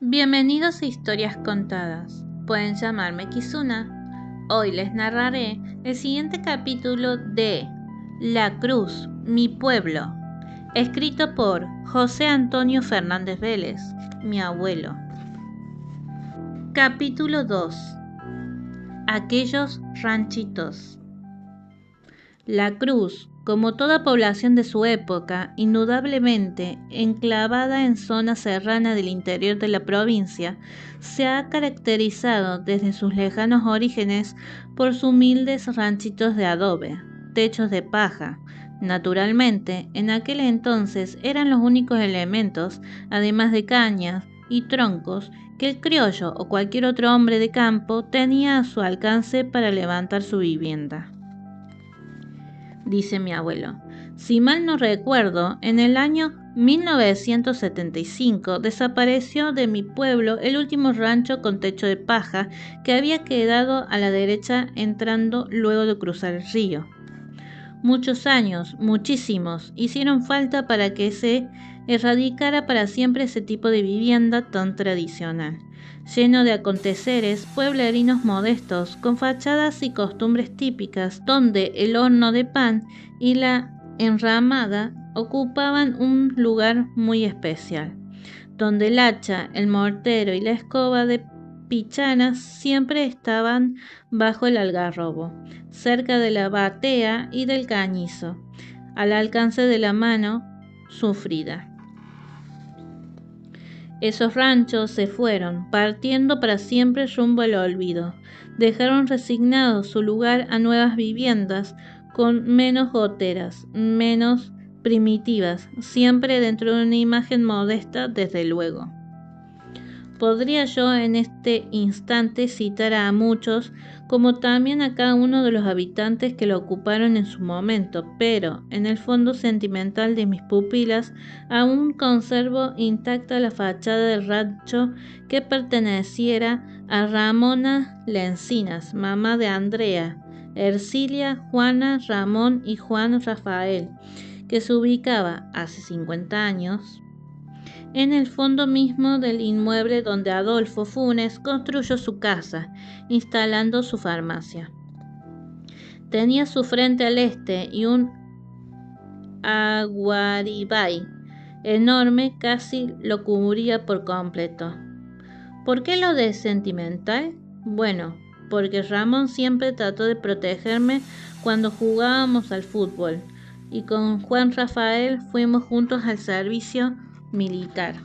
Bienvenidos a Historias Contadas. Pueden llamarme Kizuna. Hoy les narraré el siguiente capítulo de La Cruz, mi pueblo, escrito por José Antonio Fernández Vélez, mi abuelo. Capítulo 2. Aquellos ranchitos. La Cruz, como toda población de su época, indudablemente enclavada en zona serrana del interior de la provincia, se ha caracterizado desde sus lejanos orígenes por sus humildes ranchitos de adobe, techos de paja. Naturalmente, en aquel entonces eran los únicos elementos, además de cañas y troncos, que el criollo o cualquier otro hombre de campo tenía a su alcance para levantar su vivienda. Dice mi abuelo. Si mal no recuerdo, en el año 1975 desapareció de mi pueblo el último rancho con techo de paja que había quedado a la derecha entrando luego de cruzar el río. Muchos años, muchísimos, hicieron falta para que se erradicara para siempre ese tipo de vivienda tan tradicional, lleno de aconteceres pueblerinos modestos, con fachadas y costumbres típicas, donde el horno de pan y la enramada ocupaban un lugar muy especial, donde el hacha, el mortero y la escoba de pichanas siempre estaban bajo el algarrobo, cerca de la batea y del cañizo, al alcance de la mano sufrida. Esos ranchos se fueron, partiendo para siempre rumbo al olvido. Dejaron resignado su lugar a nuevas viviendas con menos goteras, menos primitivas, siempre dentro de una imagen modesta, desde luego. Podría yo en este instante citar a muchos, como también a cada uno de los habitantes que lo ocuparon en su momento, pero en el fondo sentimental de mis pupilas aún conservo intacta la fachada del rancho que perteneciera a Ramona Lencinas, mamá de Andrea, Ercilia, Juana, Ramón y Juan Rafael, que se ubicaba hace 50 años en el fondo mismo del inmueble donde Adolfo Funes construyó su casa, instalando su farmacia. Tenía su frente al este y un aguaribay enorme casi lo cubría por completo. ¿Por qué lo de sentimental? Bueno, porque Ramón siempre trató de protegerme cuando jugábamos al fútbol, y con Juan Rafael fuimos juntos al servicio militar.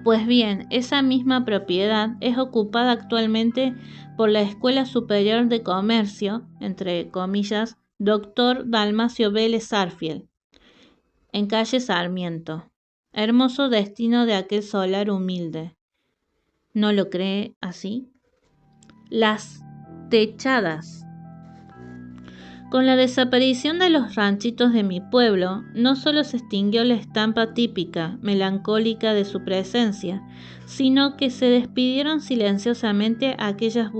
Pues bien, esa misma propiedad es ocupada actualmente por la Escuela Superior de Comercio, entre comillas, Dr. Dalmacio Vélez Sarfield, en calle Sarmiento. Hermoso destino de aquel solar humilde. ¿No lo cree así? Las techadas. Con la desaparición de los ranchitos de mi pueblo, no solo se extinguió la estampa típica, melancólica de su presencia, sino que se despidieron silenciosamente aquellas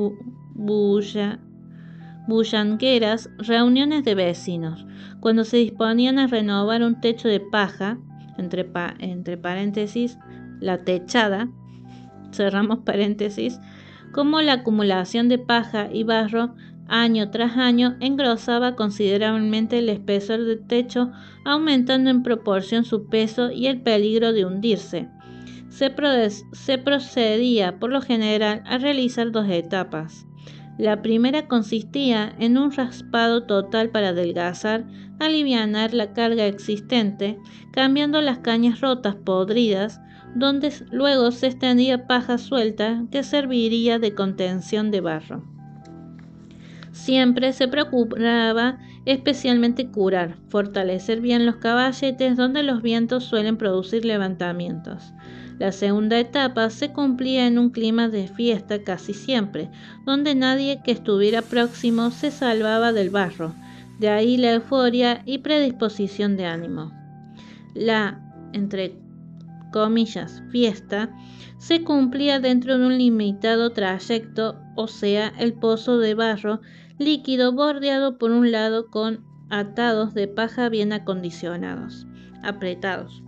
bullangueras reuniones de vecinos, cuando se disponían a renovar un techo de paja, entre paréntesis, la techada, cerramos paréntesis, como la acumulación de paja y barro año tras año engrosaba considerablemente el espesor del techo, aumentando en proporción su peso y el peligro de hundirse. Se procedía por lo general a realizar dos etapas. La primera consistía en un raspado total para adelgazar, alivianar la carga existente, cambiando las cañas rotas podridas, donde luego se extendía paja suelta que serviría de contención de barro. Siempre se procuraba especialmente curar, fortalecer bien los caballetes donde los vientos suelen producir levantamientos. La segunda etapa se cumplía en un clima de fiesta casi siempre, donde nadie que estuviera próximo se salvaba del barro, de ahí la euforia y predisposición de ánimo. La, entre comillas, fiesta, se cumplía dentro de un limitado trayecto, o sea, el pozo de barro líquido bordeado por un lado con atados de paja bien acondicionados, apretados.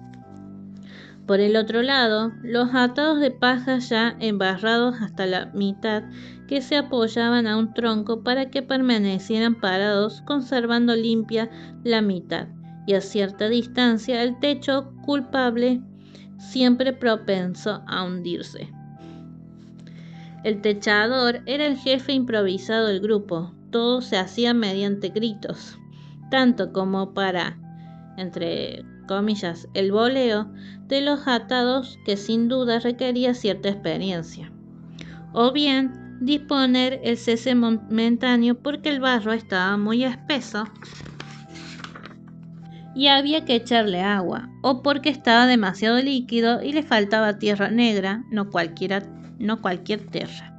Por el otro lado, los atados de paja ya embarrados hasta la mitad que se apoyaban a un tronco para que permanecieran parados, conservando limpia la mitad, y a cierta distancia el techo culpable, siempre propenso a hundirse. El techador era el jefe improvisado del grupo. Todo se hacía mediante gritos, tanto como para, entre comillas, el voleo de los atados, que sin duda requería cierta experiencia, o bien disponer el cese momentáneo porque el barro estaba muy espeso y había que echarle agua, o porque estaba demasiado líquido y le faltaba tierra negra, no cualquier tierra.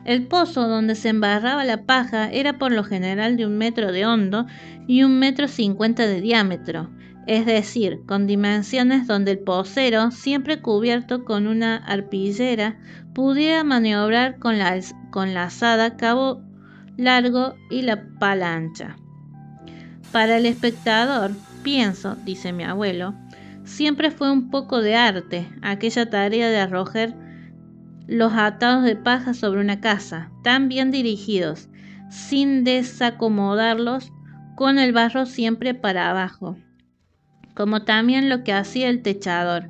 El pozo donde se embarraba la paja era por lo general de 1 metro de hondo y 1,50 m de diámetro, es decir, con dimensiones donde el pocero, siempre cubierto con una arpillera, pudiera maniobrar con la azada, cabo largo y la pala ancha. Para el espectador, pienso, dice mi abuelo, siempre fue un poco de arte aquella tarea de arrojar los atados de paja sobre una casa, tan bien dirigidos, sin desacomodarlos, con el barro siempre para abajo, como también lo que hacía el techador,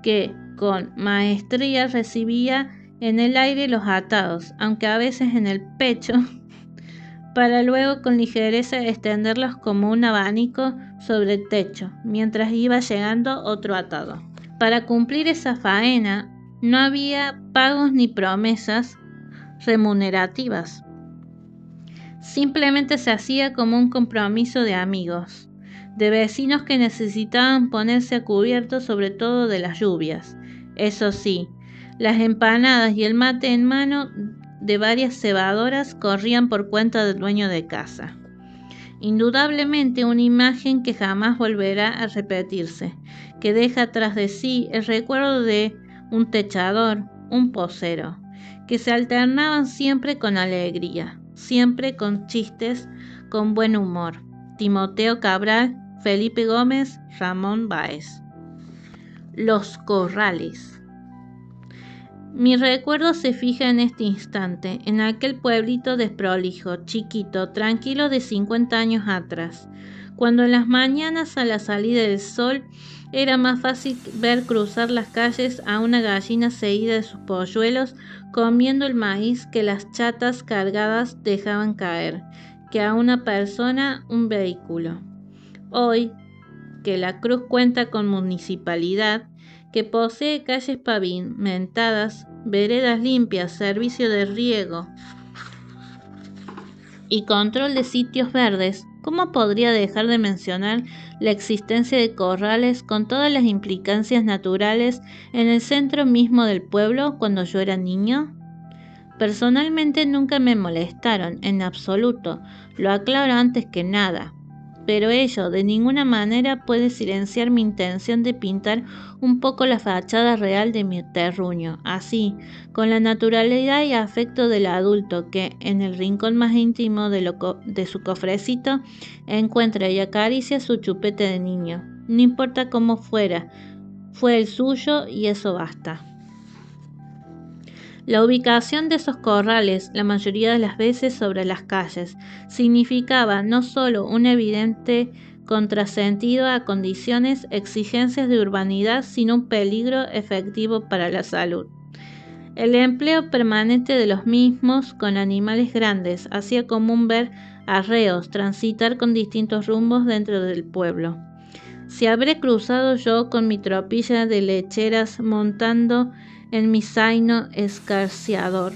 que con maestría recibía en el aire los atados, aunque a veces en el pecho, para luego con ligereza extenderlos como un abanico sobre el techo, mientras iba llegando otro atado. Para cumplir esa faena no había pagos ni promesas remunerativas. Simplemente se hacía como un compromiso de amigos, de vecinos que necesitaban ponerse a cubierto sobre todo de las lluvias. Eso sí, las empanadas y el mate en mano de varias cebadoras corrían por cuenta del dueño de casa. Indudablemente una imagen que jamás volverá a repetirse, que deja tras de sí el recuerdo de un techador, un pocero, que se alternaban siempre con alegría, siempre con chistes, con buen humor. Timoteo Cabral, Felipe Gómez, Ramón Báez. Los corrales. Mi recuerdo se fija en este instante, en aquel pueblito desprolijo, chiquito, tranquilo de 50 años atrás, cuando en las mañanas a la salida del sol era más fácil ver cruzar las calles a una gallina seguida de sus polluelos comiendo el maíz que las chatas cargadas dejaban caer, que a una persona un vehículo. Hoy, que la Cruz cuenta con municipalidad, que posee calles pavimentadas, veredas limpias, servicio de riego y control de sitios verdes, ¿cómo podría dejar de mencionar la existencia de corrales con todas las implicancias naturales en el centro mismo del pueblo cuando yo era niño? Personalmente nunca me molestaron, en absoluto, lo aclaro antes que nada. Pero ello de ninguna manera puede silenciar mi intención de pintar un poco la fachada real de mi terruño, así, con la naturalidad y afecto del adulto que, en el rincón más íntimo de su cofrecito, encuentra y acaricia su chupete de niño. No importa cómo fuera, fue el suyo y eso basta. La ubicación de esos corrales, la mayoría de las veces sobre las calles, significaba no solo un evidente contrasentido a condiciones, exigencias de urbanidad, sino un peligro efectivo para la salud. El empleo permanente de los mismos con animales grandes hacía común ver arreos transitar con distintos rumbos dentro del pueblo. Si habré cruzado yo con mi tropilla de lecheras montando en mi zaino escarciador.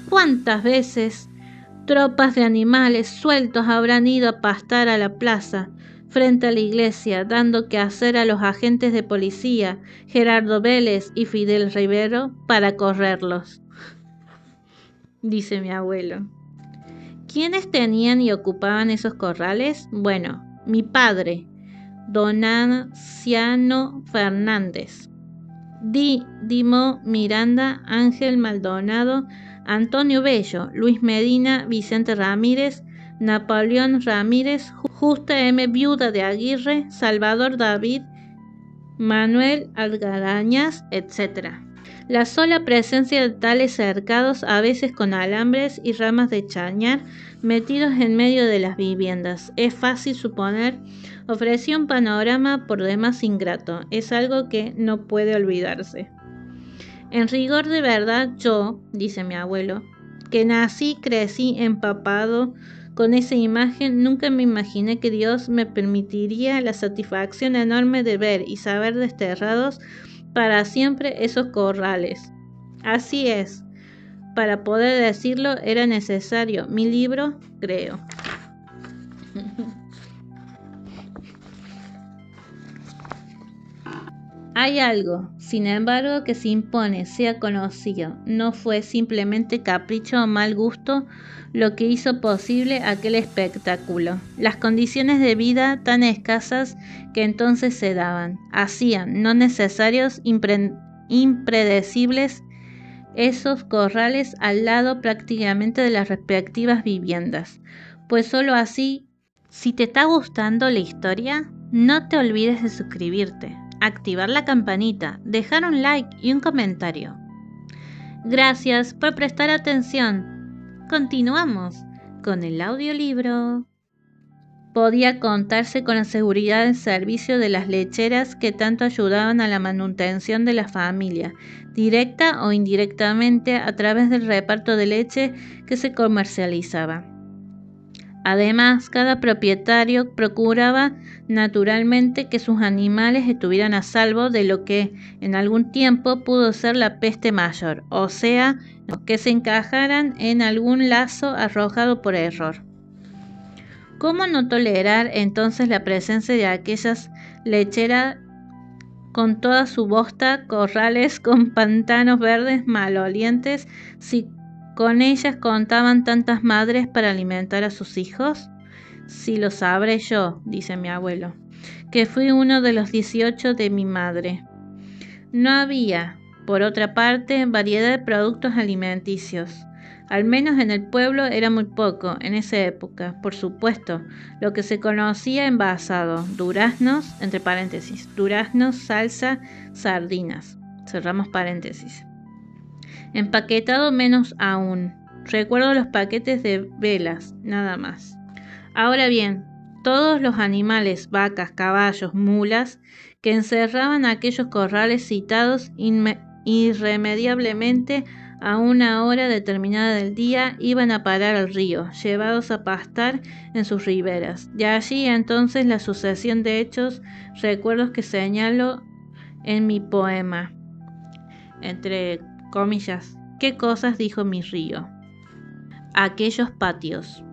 ¿Cuántas veces tropas de animales sueltos habrán ido a pastar a la plaza, frente a la iglesia, dando que hacer a los agentes de policía, Gerardo Vélez y Fidel Rivero, para correrlos? Dice mi abuelo. ¿Quiénes tenían y ocupaban esos corrales? Bueno, mi padre, don Anciano Fernández, Dimo Miranda, Ángel Maldonado, Antonio Bello, Luis Medina, Vicente Ramírez, Napoleón Ramírez, Justa M. Viuda de Aguirre, Salvador David Manuel Algarañas, etc. La sola presencia de tales cercados, a veces con alambres y ramas de chañar metidos en medio de las viviendas, es fácil suponer, ofrecía un panorama por demás ingrato. Es algo que no puede olvidarse. En rigor de verdad, yo, dice mi abuelo, que nací, crecí empapado con esa imagen, nunca me imaginé que Dios me permitiría la satisfacción enorme de ver y saber desterrados para siempre esos corrales. Así es, para poder decirlo era necesario mi libro, creo. Hay algo, sin embargo, que se impone, sea conocido. No fue simplemente capricho o mal gusto lo que hizo posible aquel espectáculo. Las condiciones de vida tan escasas que entonces se daban, hacían no necesarios, impredecibles, esos corrales al lado prácticamente de las respectivas viviendas. Pues solo así. Si te está gustando la historia, no te olvides de suscribirte, activar la campanita, dejar un like y un comentario. Gracias por prestar atención. Continuamos con el audiolibro. Podía contarse con la seguridad del servicio de las lecheras que tanto ayudaban a la manutención de la familia, directa o indirectamente a través del reparto de leche que se comercializaba. Además, cada propietario procuraba naturalmente que sus animales estuvieran a salvo de lo que en algún tiempo pudo ser la peste mayor, o sea, que se encajaran en algún lazo arrojado por error. ¿Cómo no tolerar entonces la presencia de aquellas lecheras con toda su bosta, corrales con pantanos verdes malolientes, si con ellas contaban tantas madres para alimentar a sus hijos? Si lo sabré yo, dice mi abuelo, que fui uno de los 18 de mi madre. No había, por otra parte, variedad de productos alimenticios. Al menos en el pueblo era muy poco, en esa época, por supuesto, lo que se conocía envasado, duraznos, entre paréntesis, duraznos, salsa, sardinas, cerramos paréntesis. Empaquetado menos aún. Recuerdo los paquetes de velas, nada más. Ahora bien, todos los animales, vacas, caballos, mulas, que encerraban aquellos corrales citados irremediablemente a una hora determinada del día, iban a parar al río, llevados a pastar en sus riberas. De allí entonces la sucesión de hechos, recuerdos que señalo en mi poema. Entre comillas, ¿qué cosas dijo mi río? Aquellos patios.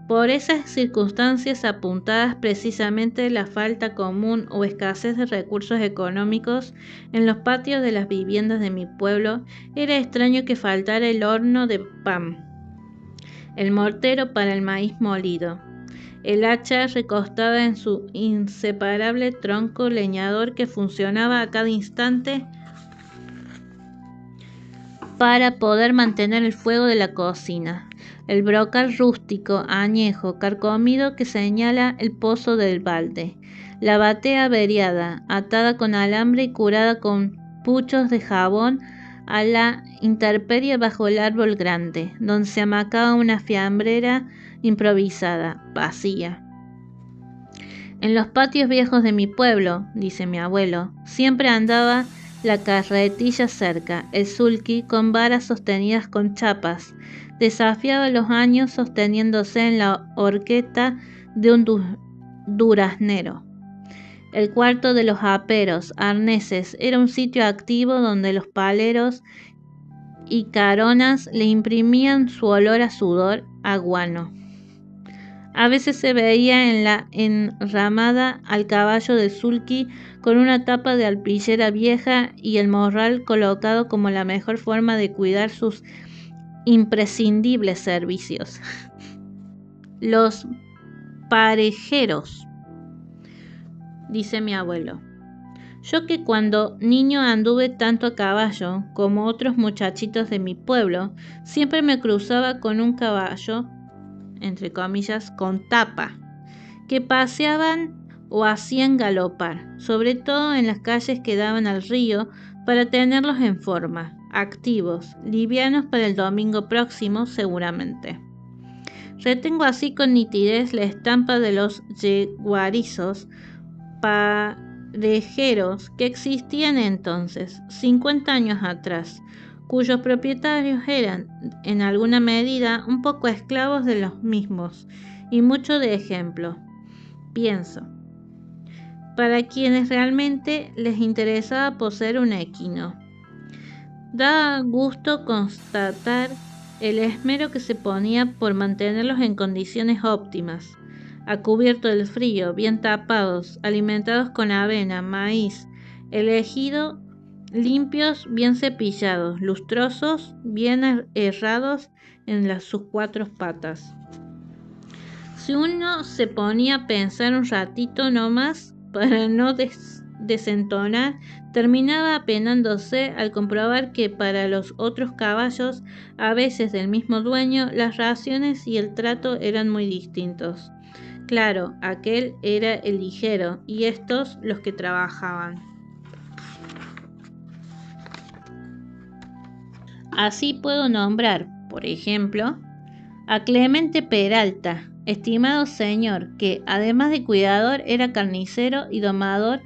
Por esas circunstancias apuntadas precisamente la falta común o escasez de recursos económicos en los patios de las viviendas de mi pueblo, era extraño que faltara el horno de pan, el mortero para el maíz molido, el hacha recostada en su inseparable tronco leñador que funcionaba a cada instante para poder mantener el fuego de la cocina, el brocal rústico, añejo, carcomido que señala el pozo del balde, la batea averiada, atada con alambre y curada con puchos de jabón a la intemperie bajo el árbol grande, donde se amacaba una fiambrera improvisada, vacía. En los patios viejos de mi pueblo, dice mi abuelo, siempre andaba la carretilla cerca, el sulky con varas sostenidas con chapas, desafiaba los años sosteniéndose en la horqueta de un duraznero. El cuarto de los aperos, arneses, era un sitio activo donde los paleros y caronas le imprimían su olor a sudor, a guano. A veces se veía en la enramada al caballo del sulky con una tapa de alpillera vieja y el morral colocado como la mejor forma de cuidar sus imprescindibles servicios. Los parejeros, dice mi abuelo. Yo que cuando niño anduve tanto a caballo como otros muchachitos de mi pueblo, siempre me cruzaba con un caballo, entre comillas, con tapa, que paseaban o hacían galopar, sobre todo en las calles que daban al río, para tenerlos en forma, activos, livianos para el domingo próximo seguramente. Retengo así con nitidez la estampa de los yeguarizos parejeros que existían entonces, 50 años atrás, cuyos propietarios eran, en alguna medida, un poco esclavos de los mismos, y mucho de ejemplo. Pienso, para quienes realmente les interesaba poseer un equino. Da gusto constatar el esmero que se ponía por mantenerlos en condiciones óptimas, a cubierto del frío, bien tapados, alimentados con avena, maíz, elegido, limpios, bien cepillados, lustrosos, bien herrados en sus 4 patas. Si uno se ponía a pensar un ratito nomás para no desentonar, terminaba apenándose al comprobar que para los otros caballos, a veces del mismo dueño, las raciones y el trato eran muy distintos. Claro, aquel era el ligero y estos los que trabajaban. Así puedo nombrar, por ejemplo, a Clemente Peralta, estimado señor, que además de cuidador era carnicero y domador,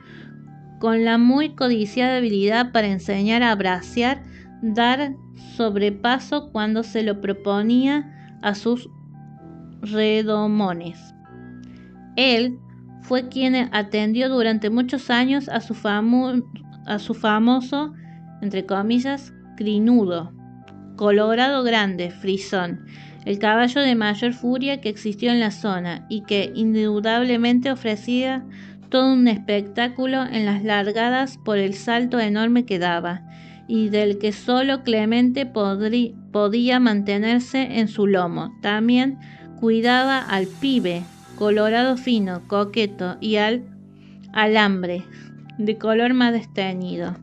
con la muy codiciada habilidad para enseñar a bracear, dar sobrepaso cuando se lo proponía a sus redomones. Él fue quien atendió durante muchos años a su famoso, entre comillas, crinudo, colorado grande, frisón, el caballo de mayor furia que existió en la zona y que indudablemente ofrecía todo un espectáculo en las largadas por el salto enorme que daba, y del que solo Clemente podía mantenerse en su lomo. También cuidaba al pibe, colorado fino, coqueto, y al alambre, de color más desteñido.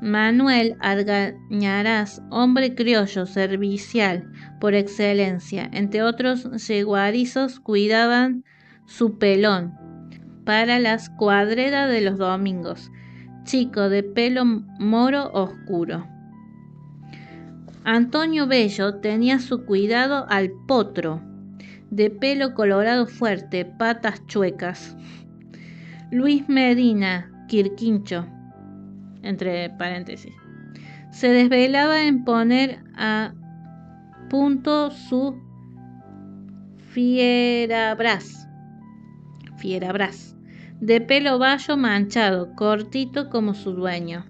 Manuel Argañarás, hombre criollo, servicial por excelencia, entre otros yeguarizos, cuidaban su pelón para las cuadreras de los domingos, chico de pelo moro oscuro. Antonio Bello tenía su cuidado al potro, de pelo colorado fuerte, patas chuecas. Luis Medina Quirquincho, entre paréntesis, se desvelaba en poner a punto su Fierabras, de pelo bayo manchado, cortito como su dueño.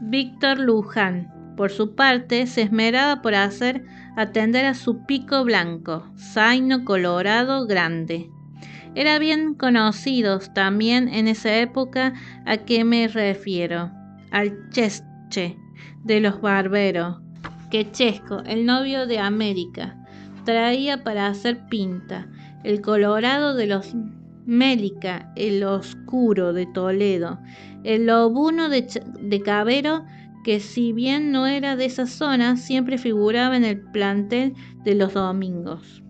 Víctor Luján, por su parte, se esmeraba por hacer atender a su pico blanco, zaino colorado grande. Era bien conocidos también en esa época. ¿A qué me refiero? Al Chesche de los barberos, que Chesco, el novio de América, traía para hacer pinta, el colorado de los Mélica, el oscuro de Toledo, el lobuno de Cabero, que si bien no era de esa zona, siempre figuraba en el plantel de los domingos.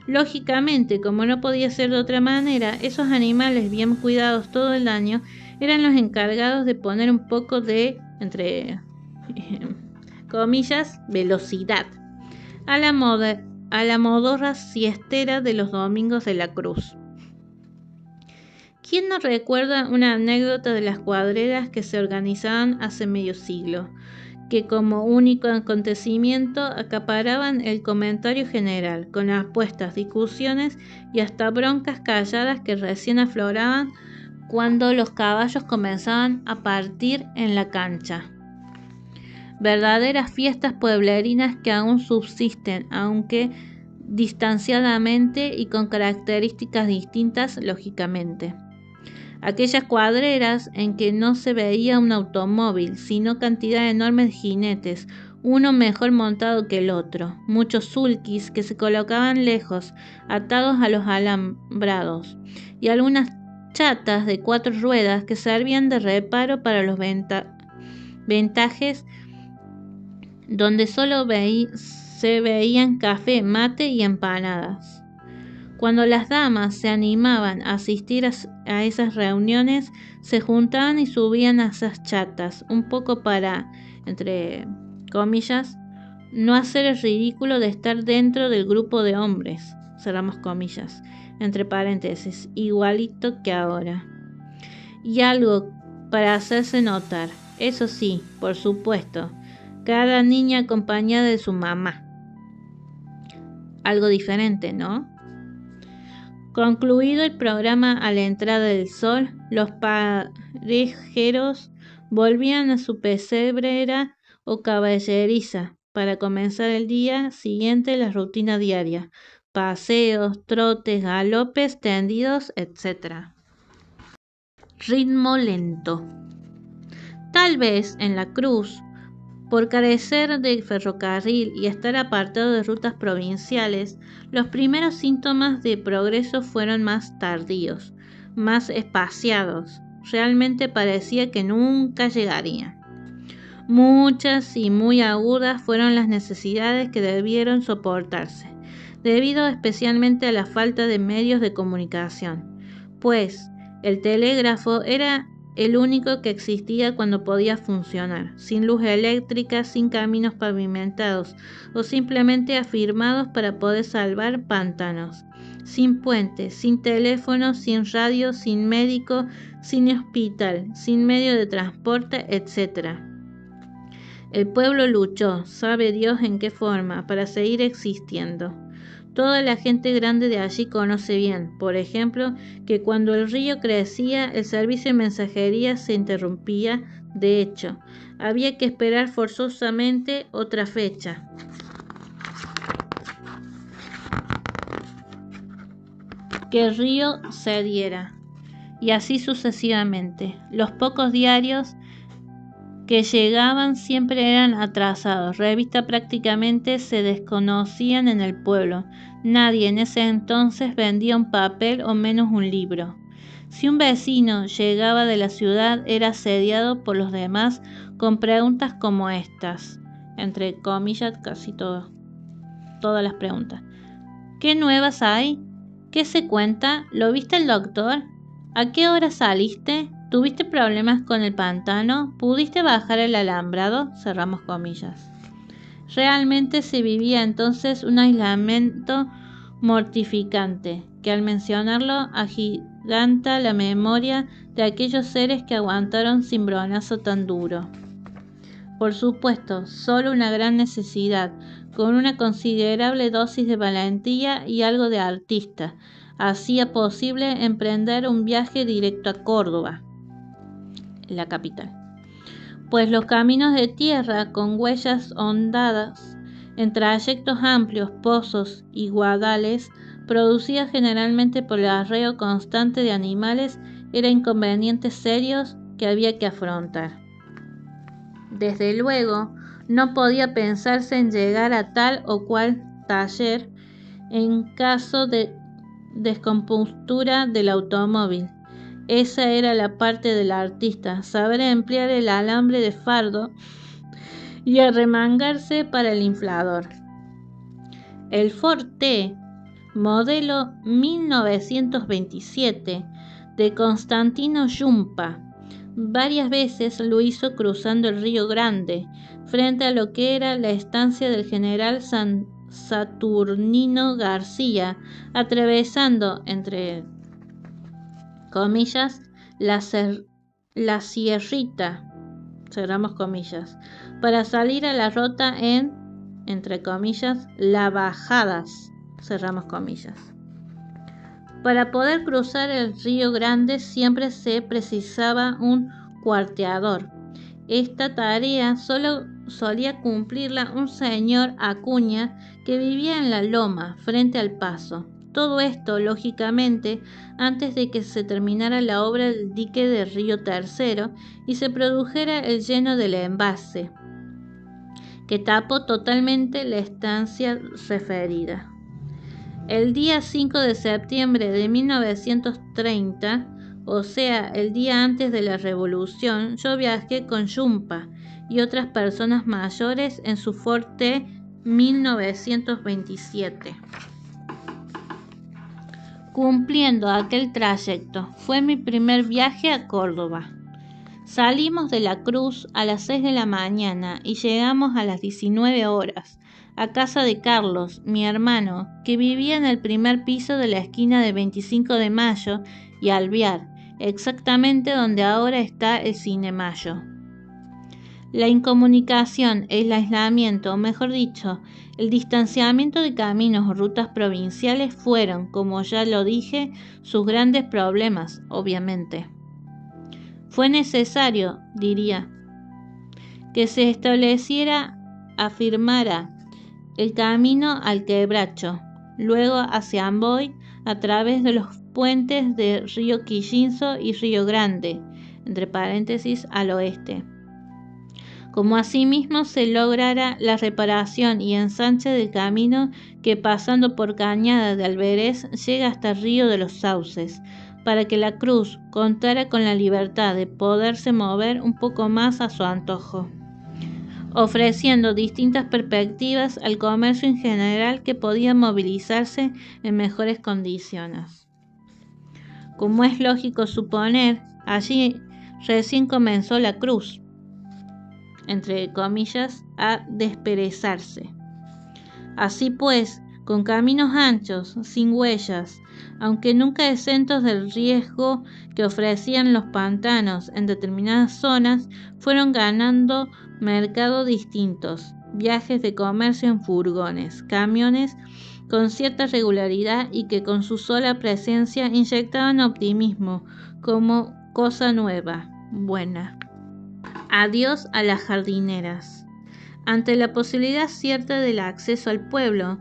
Lógicamente, como no podía ser de otra manera, esos animales bien cuidados todo el año eran los encargados de poner un poco de, entre comillas, velocidad a la modorra siestera de los domingos de la cruz. ¿Quién no recuerda una anécdota de las cuadreras que se organizaban hace medio siglo, que como único acontecimiento acaparaban el comentario general, con apuestas, discusiones y hasta broncas calladas que recién afloraban cuando los caballos comenzaban a partir en la cancha? Verdaderas fiestas pueblerinas que aún subsisten, aunque distanciadamente y con características distintas, lógicamente. Aquellas cuadreras en que no se veía un automóvil, sino cantidad enorme de jinetes, uno mejor montado que el otro, muchos sulkis que se colocaban lejos, atados a los alambrados, y algunas chatas de 4 ruedas que servían de reparo para los ventajes, donde solo se veían café, mate y empanadas. Cuando las damas se animaban a asistir a esas reuniones, se juntaban y subían a esas chatas, un poco para, entre comillas, no hacer el ridículo de estar dentro del grupo de hombres, cerramos comillas, entre paréntesis, igualito que ahora. Y algo para hacerse notar, eso sí, por supuesto, cada niña acompañada de su mamá. Algo diferente, ¿no? Concluido el programa a la entrada del sol, los parejeros volvían a su pesebrera o caballeriza para comenzar el día siguiente la rutina diaria, paseos, trotes, galopes, tendidos, etc. Ritmo lento. Tal vez en la cruz, por carecer de ferrocarril y estar apartado de rutas provinciales, los primeros síntomas de progreso fueron más tardíos, más espaciados. Realmente parecía que nunca llegarían. Muchas y muy agudas fueron las necesidades que debieron soportarse, debido especialmente a la falta de medios de comunicación, pues el telégrafo era el único que existía cuando podía funcionar, sin luz eléctrica, sin caminos pavimentados o simplemente afirmados para poder salvar pantanos, sin puentes, sin teléfono, sin radio, sin médico, sin hospital, sin medio de transporte, etc. El pueblo luchó, sabe Dios en qué forma, para seguir existiendo. Toda la gente grande de allí conoce bien, por ejemplo, que cuando el río crecía, el servicio de mensajería se interrumpía. De hecho, había que esperar forzosamente otra fecha. Que el río cediera. Y así sucesivamente. Los pocos diarios que llegaban siempre eran atrasados. Revistas prácticamente se desconocían en el pueblo. Nadie en ese entonces vendía un papel o menos un libro. Si un vecino llegaba de la ciudad, era asediado por los demás con preguntas como estas, entre comillas casi todas las preguntas. ¿Qué nuevas hay? ¿Qué se cuenta? ¿Lo viste el doctor? ¿A qué hora saliste? ¿Tuviste problemas con el pantano? ¿Pudiste bajar el alambrado? Cerramos comillas. Realmente se vivía entonces un aislamiento mortificante, que al mencionarlo agiganta la memoria de aquellos seres que aguantaron cimbronazo tan duro. Por supuesto, solo una gran necesidad, con una considerable dosis de valentía y algo de artista, hacía posible emprender un viaje directo a Córdoba, la capital. Pues los caminos de tierra con huellas hondadas en trayectos amplios, pozos y guadales, producidas generalmente por el arreo constante de animales, eran inconvenientes serios que había que afrontar. Desde luego, no podía pensarse en llegar a tal o cual taller en caso de descompostura del automóvil. Esa era la parte del artista, saber emplear el alambre de fardo y arremangarse para el inflador. El Ford T, modelo 1927, de Constantino Yumpa, varias veces lo hizo cruzando el Río Grande, frente a lo que era la estancia del general Saturnino García, atravesando, entre comillas, la sierrita, cerramos comillas, para salir a la ruta en, entre comillas, las bajadas, cerramos comillas. Para poder cruzar el Río Grande siempre se precisaba un cuarteador. Esta tarea solo solía cumplirla un señor Acuña que vivía en la loma, frente al paso. Todo esto, lógicamente, antes de que se terminara la obra del dique de Río Tercero y se produjera el lleno del embalse, que tapó totalmente la estancia referida. El día 5 de septiembre de 1930, o sea, el día antes de la Revolución, yo viajé con Yumpa y otras personas mayores en su Ford T 1927. cumpliendo aquel trayecto. Fue mi primer viaje a Córdoba. Salimos de la Cruz a las 6 de la mañana y llegamos a las 19 horas a casa de Carlos, mi hermano, que vivía en el primer piso de la esquina de 25 de Mayo y Alvear, exactamente donde ahora está el Cine Mayo. La incomunicación, el aislamiento, o mejor dicho, el distanciamiento de caminos o rutas provinciales fueron, como ya lo dije, sus grandes problemas, obviamente. Fue necesario, diría, que se afirmara el camino al Quebracho, luego hacia Amboy a través de los puentes de Río Quillinzo y Río Grande, entre paréntesis al oeste. Como asimismo se lograra la reparación y ensanche del camino que pasando por Cañada de Alberés llega hasta Río de los Sauces, para que la Cruz contara con la libertad de poderse mover un poco más a su antojo, ofreciendo distintas perspectivas al comercio en general que podía movilizarse en mejores condiciones. Como es lógico suponer, allí recién comenzó la Cruz, entre comillas, a desperezarse. Así pues, con caminos anchos, sin huellas, aunque nunca exentos del riesgo que ofrecían los pantanos en determinadas zonas, fueron ganando mercados distintos, viajes de comercio en furgones, camiones con cierta regularidad y que con su sola presencia inyectaban optimismo como cosa nueva, buena. Adiós a las jardineras. Ante la posibilidad cierta del acceso al pueblo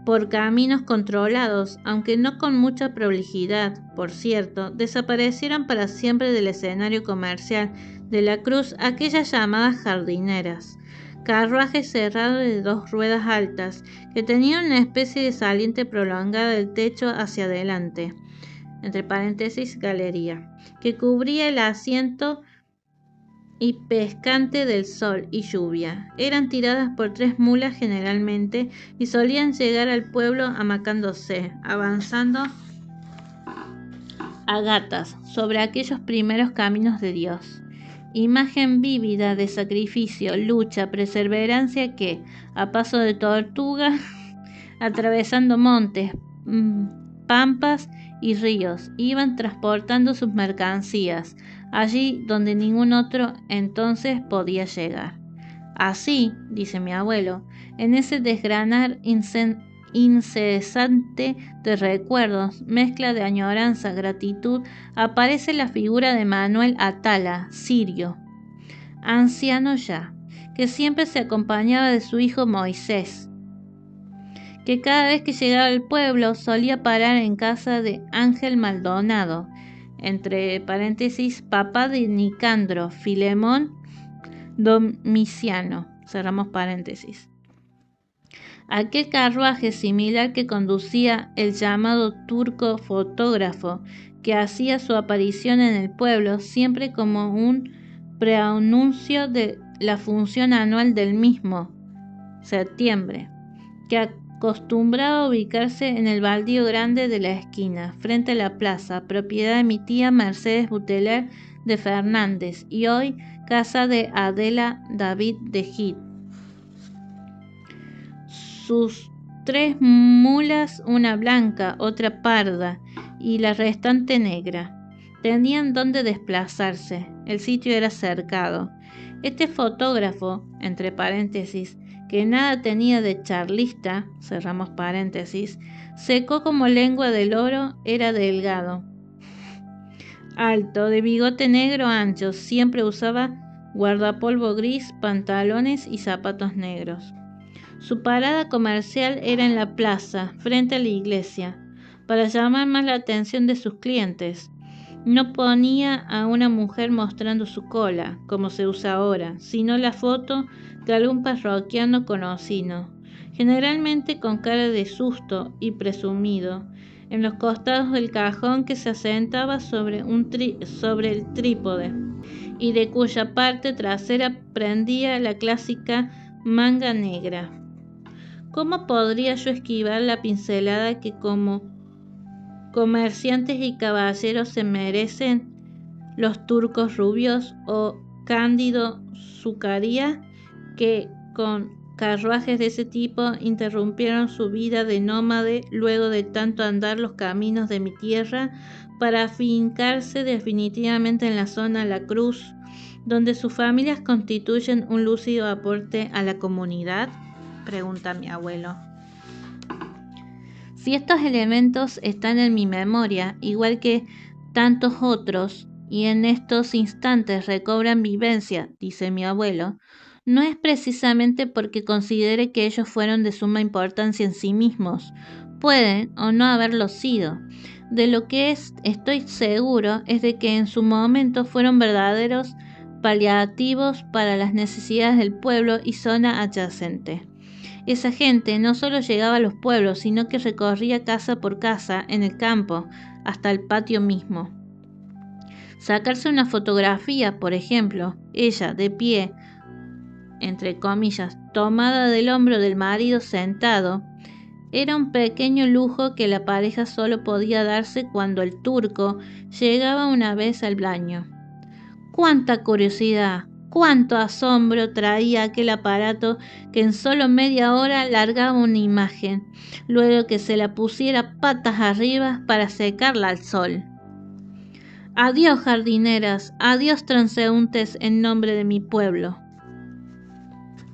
por caminos controlados, aunque no con mucha prolijidad, por cierto, desaparecieron para siempre del escenario comercial de la Cruz aquellas llamadas jardineras, carruajes cerrados de 2 ruedas altas que tenían una especie de saliente prolongada del techo hacia adelante, entre paréntesis galería, que cubría el asiento y pescante del sol y lluvia. Eran tiradas por 3 mulas generalmente y solían llegar al pueblo amacándose, avanzando a gatas sobre aquellos primeros caminos de Dios. Imagen vívida de sacrificio, lucha, perseverancia que, a paso de tortuga, atravesando montes, pampas y ríos, iban transportando sus mercancías, allí donde ningún otro entonces podía llegar. Así, dice mi abuelo, en ese desgranar incesante de recuerdos, mezcla de añoranza, gratitud, aparece la figura de Manuel Atala, sirio, anciano ya, que siempre se acompañaba de su hijo Moisés, que cada vez que llegaba al pueblo solía parar en casa de Ángel Maldonado, entre paréntesis, papá de Nicandro, Filemón Domiciano, cerramos paréntesis. Aquel carruaje similar que conducía el llamado turco fotógrafo, que hacía su aparición en el pueblo siempre como un preanuncio de la función anual del mismo, septiembre, que acostumbraba a ubicarse en el baldío grande de la esquina, frente a la plaza, propiedad de mi tía Mercedes Buteler de Fernández, y hoy casa de Adela David de Gid. Sus 3 mulas, una blanca, otra parda y la restante negra, tenían donde desplazarse. El sitio era cercado. Este fotógrafo, entre paréntesis, que nada tenía de charlista, cerramos paréntesis, secó como lengua del oro, era delgado, alto, de bigote negro ancho, siempre usaba guardapolvo gris, pantalones y zapatos negros. Su parada comercial era en la plaza, frente a la iglesia, para llamar más la atención de sus clientes. No ponía a una mujer mostrando su cola, como se usa ahora, sino la foto de algún parroquiano conocido, generalmente con cara de susto y presumido, en los costados del cajón que se asentaba sobre el trípode, y de cuya parte trasera pendía la clásica manga negra. ¿Cómo podría yo esquivar la pincelada que como comerciantes y caballeros se merecen los turcos rubios o Cándido Zucaría, que con carruajes de ese tipo interrumpieron su vida de nómade luego de tanto andar los caminos de mi tierra para afincarse definitivamente en la zona La Cruz, donde sus familias constituyen un lúcido aporte a la comunidad? Pregunta mi abuelo. Si estos elementos están en mi memoria, igual que tantos otros, y en estos instantes recobran vivencia, dice mi abuelo, no es precisamente porque considere que ellos fueron de suma importancia en sí mismos. Pueden o no haberlo sido. De lo que estoy seguro es de que en su momento fueron verdaderos paliativos para las necesidades del pueblo y zona adyacente. Esa gente no solo llegaba a los pueblos, sino que recorría casa por casa en el campo, hasta el patio mismo. Sacarse una fotografía, por ejemplo, ella de pie, entre comillas, tomada del hombro del marido sentado, era un pequeño lujo que la pareja solo podía darse cuando el turco llegaba una vez al baño. ¡Cuánta curiosidad! ¡Cuánto asombro traía aquel aparato que en solo media hora largaba una imagen, luego que se la pusiera patas arriba para secarla al sol! Adiós jardineras, adiós transeúntes en nombre de mi pueblo.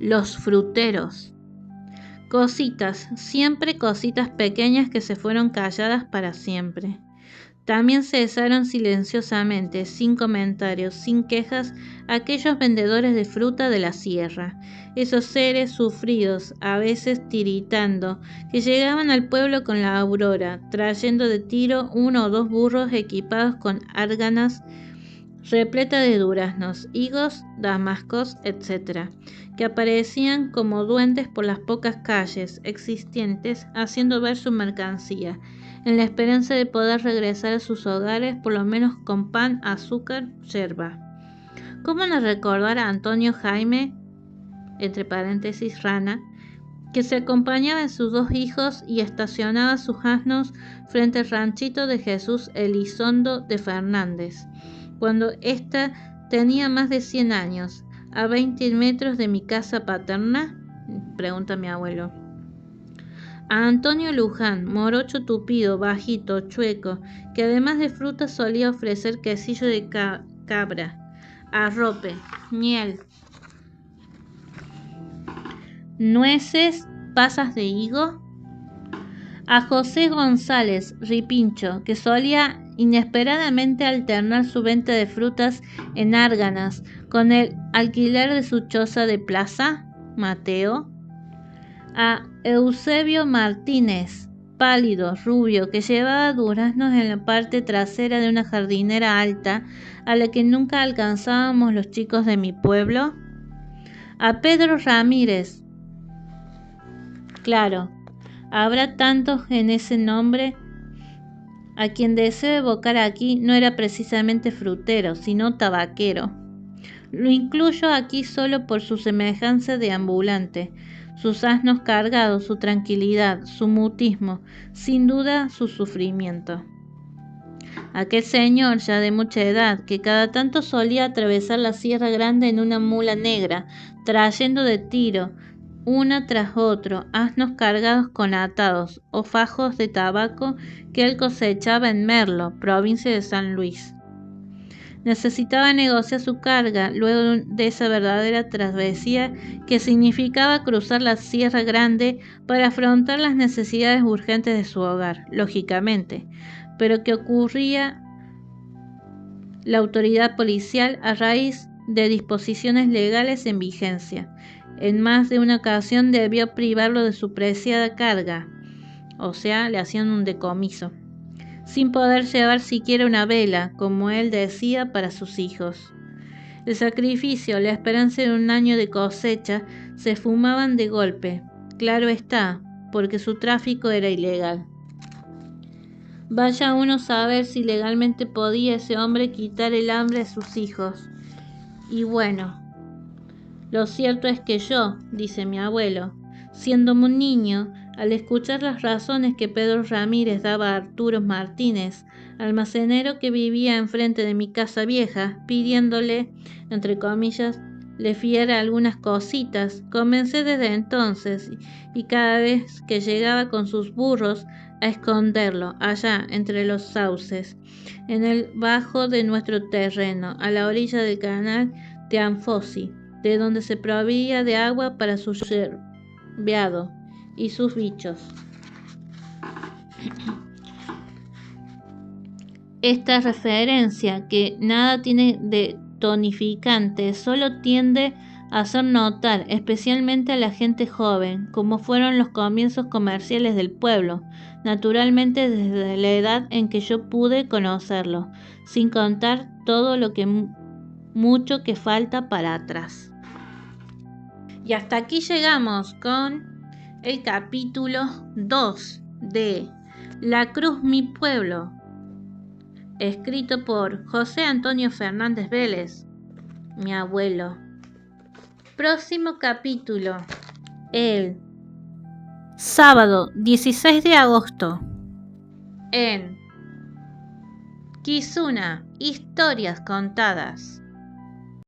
Los fruteros. Cositas, siempre cositas pequeñas que se fueron calladas para siempre. También cesaron silenciosamente, sin comentarios, sin quejas, aquellos vendedores de fruta de la sierra, esos seres sufridos, a veces tiritando, que llegaban al pueblo con la aurora, trayendo de tiro 1 o 2 burros equipados con árganas repleta de duraznos, higos, damascos, etc., que aparecían como duendes por las pocas calles existentes, haciendo ver su mercancía, en la esperanza de poder regresar a sus hogares por lo menos con pan, azúcar, yerba. ¿Cómo no recordar a Antonio Jaime, entre paréntesis Rana, que se acompañaba de sus 2 hijos y estacionaba sus asnos frente al ranchito de Jesús Elizondo de Fernández, cuando ésta tenía más de 100 años, a 20 metros de mi casa paterna? Pregunta mi abuelo. A Antonio Luján, morocho tupido, bajito, chueco, que además de fruta solía ofrecer quesillo de cabra, arrope, miel, nueces, pasas de higo. A José González Ripincho, que solía inesperadamente alternar su venta de frutas en Árganas con el alquiler de su choza de plaza, Mateo. A Eusebio Martínez, pálido, rubio, que llevaba duraznos en la parte trasera de una jardinera alta a la que nunca alcanzábamos los chicos de mi pueblo. A Pedro Ramírez. Claro, habrá tantos en ese nombre. A quien deseo evocar aquí no era precisamente frutero, sino tabaquero. Lo incluyo aquí solo por su semejanza de ambulante, sus asnos cargados, su tranquilidad, su mutismo, sin duda su sufrimiento. Aquel señor ya de mucha edad, que cada tanto solía atravesar la Sierra Grande en una mula negra, trayendo de tiro, una tras otro, asnos cargados con atados o fajos de tabaco que él cosechaba en Merlo, provincia de San Luis. Necesitaba negociar su carga luego de esa verdadera travesía que significaba cruzar la Sierra Grande para afrontar las necesidades urgentes de su hogar, lógicamente, pero que ocurría la autoridad policial a raíz de disposiciones legales en vigencia. En más de una ocasión debió privarlo de su preciada carga, o sea, le hacían un decomiso, sin poder llevar siquiera una vela, como él decía, para sus hijos. El sacrificio, la esperanza de un año de cosecha se fumaban de golpe, claro está, porque su tráfico era ilegal. Vaya uno a saber si legalmente podía ese hombre quitar el hambre a sus hijos. Y bueno, lo cierto es que yo, dice mi abuelo, siendo un niño, Al escuchar las razones que Pedro Ramírez daba a Arturo Martínez, almacenero que vivía enfrente de mi casa vieja, pidiéndole, entre comillas, le fiara algunas cositas, comencé desde entonces y cada vez que llegaba con sus burros a esconderlo allá entre los sauces, en el bajo de nuestro terreno, a la orilla del canal de Anfosi, de donde se proveía de agua para su cerviado y sus bichos. Esta referencia, que nada tiene de tonificante, solo tiende a hacer notar, especialmente a la gente joven, cómo fueron los comienzos comerciales del pueblo, naturalmente desde la edad en que yo pude conocerlo, sin contar todo lo que mucho que falta para atrás. Y hasta aquí llegamos con el capítulo 2 de La Cruz, mi pueblo, escrito por José Antonio Fernández Vélez, mi abuelo. Próximo capítulo, el sábado 16 de agosto, en Kizuna, historias contadas.